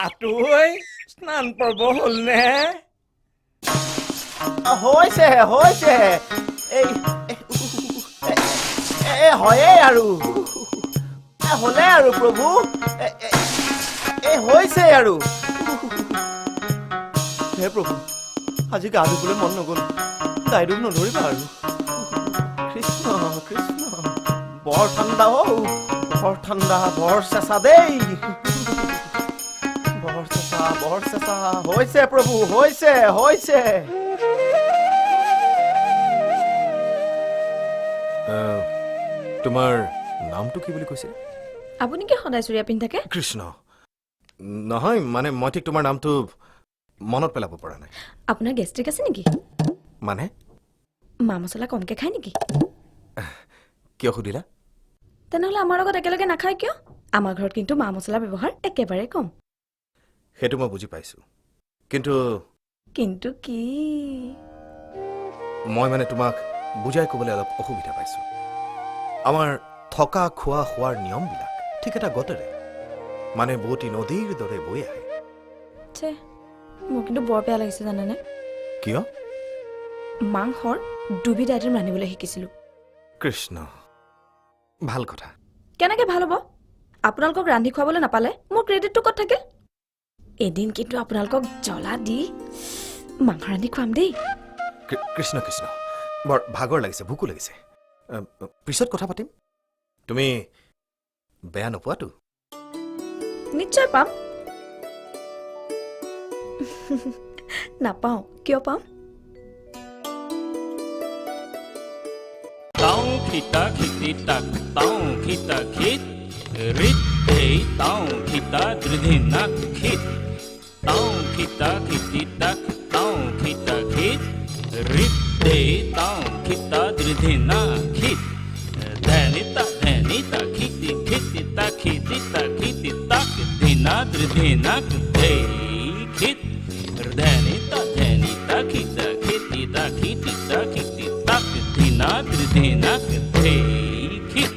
আতুই স্নান পৰ্ব হ'লনে? হৈছে এই হয়েই আৰু হ'লে আৰু প্ৰভু হৈছে আৰু হে প্ৰভু আজি গা ধুবলৈ মন নগ'ল দাইদুক নধৰিবা আৰু কৃষ্ণ কৃষ্ণ বৰ ঠাণ্ডা বৰ ঠাণ্ডা বৰ চেঁচা দেই বৰ চেঁচা হৈছে প্ৰভু হৈছে তোমাৰ নামটো কি বুলি কৈছে? আপুনি কি সদায় চুৰিয়া পিন্ধি থাকে? কৃষ্ণ নহয় মানে মই ঠিক তোমাৰ নামটো মনত পেলাব পৰা নাই। আপোনাৰ গেষ্ট্ৰিক আছে নেকি? মানে মা মছলা কমকৈ খায় নেকি? কিয় সুধিলা? তেনেহ'লে আমাৰ লগত একেলগে নাখায় কিয়? আমাৰ ঘৰত কিন্তু মা মছলা ব্যৱহাৰ একেবাৰে কম। সেইটো মই বুজি পাইছোঁ, কিন্তু কি মই মানে তোমাক বুজাই ক'বলৈ অলপ অসুবিধা পাইছোঁ। আমাৰ থকা খোৱা শোৱাৰ নিয়মবিলাক ঠিক এটা গতেৰে মানে বুৱতী নদীৰ দৰে বৈ আহে। মোৰ কিন্তু বৰ বেয়া লাগিছে জানেনে? কিয়? মাংসৰ দুবিধ আইটেম ৰান্ধিবলৈ শিকিছিলোঁ। কৃষ্ণ ভাল কথা। কেনেকৈ ভাল হ'ব? আপোনালোকক ৰান্ধি খুৱাবলৈ নাপালে মোৰ ক্ৰেডিটটো ক'ত থাকিল? এদিন কিন্তু আপোনালোকক জ্বলা দি মাংস ৰান্ধি খুৱাম দেই। কৃষ্ণ কৃষ্ণ বৰ ভাগৰ লাগিছে, ভোকো লাগিছে, পিছত কথা পাতিম। তুমি বেয়া নোপোৱাতো? নিশ্চয় পাম। নাপাওঁ, কিয় পাম? Tong kita khiti tak tong kita khit rit hey tong kita dridhinak khit tong kita khiti tak tong kita khit rit hey tong kita dridhinak khit dhanita khiti khiti tak dhina dridhinak hey khit dhanita khita khiti tak dhina dridhinak hey khit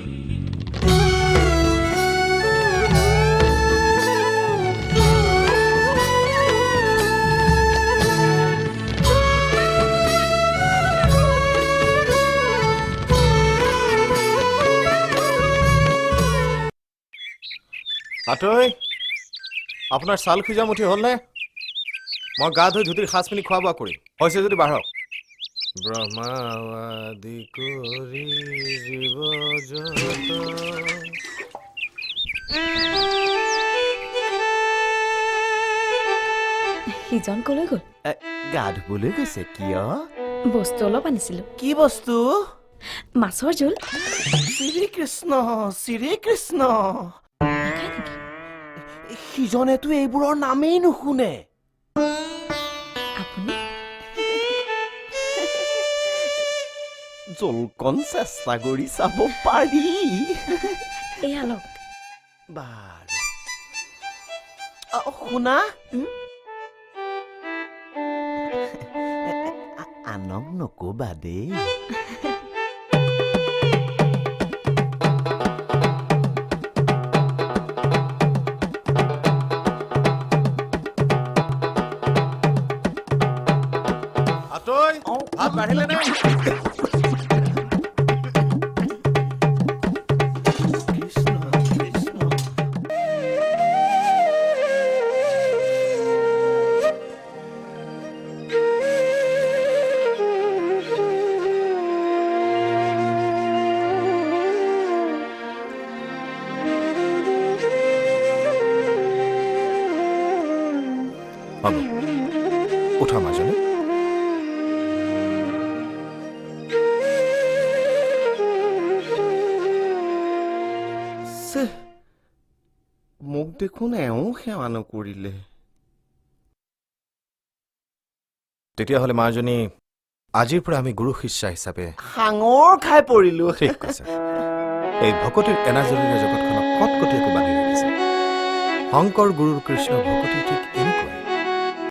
Atai আপোনাৰ ছাল খুজা মুঠি হ'লনে? মই গা ধুই ধুতিৰ সাজ পিনি খোৱা বোৱা কৰিম। হৈছে যদি বাঢ়ক। ব্ৰহ্মাদি কৰি জীৱ জগত। সিজন কলৈ গ'ল? গা ধুবলৈ গৈছে। কিয়? বস্তু অলপ আনিছিলোঁ। কি বস্তু? মাছৰ জোল। শ্ৰীকৃষ্ণ শ্ৰীকৃষ্ণ নাখায় নেকি? সিজনেতো এইবোৰৰ নামেই নুশুনে। আপুনি জলকণ চেষ্টা কৰি চাব পাৰি। এয়া লওক। বাৰু শুনা, আনক নকবা দেই। আতৈ ভাত বাঢ়িলে নে? হ'ব উঠা মাজনী। মোক দেখোন এওঁ সেৱা নকৰিলে। তেতিয়াহ'লে মাজনী আজিৰ পৰা আমি গুৰু শিষ্যা হিচাপে সাঙৰ খাই পৰিলো। ঠিক কৈছে। এই ভকতিৰ এনাজৰীৰে জগতখনক কটকটীয়াকৈ বান্ধি ৰাখিছে। শংকৰ গুৰুৰ কৃষ্ণ ভকতি ঠিক এনেকুৱা।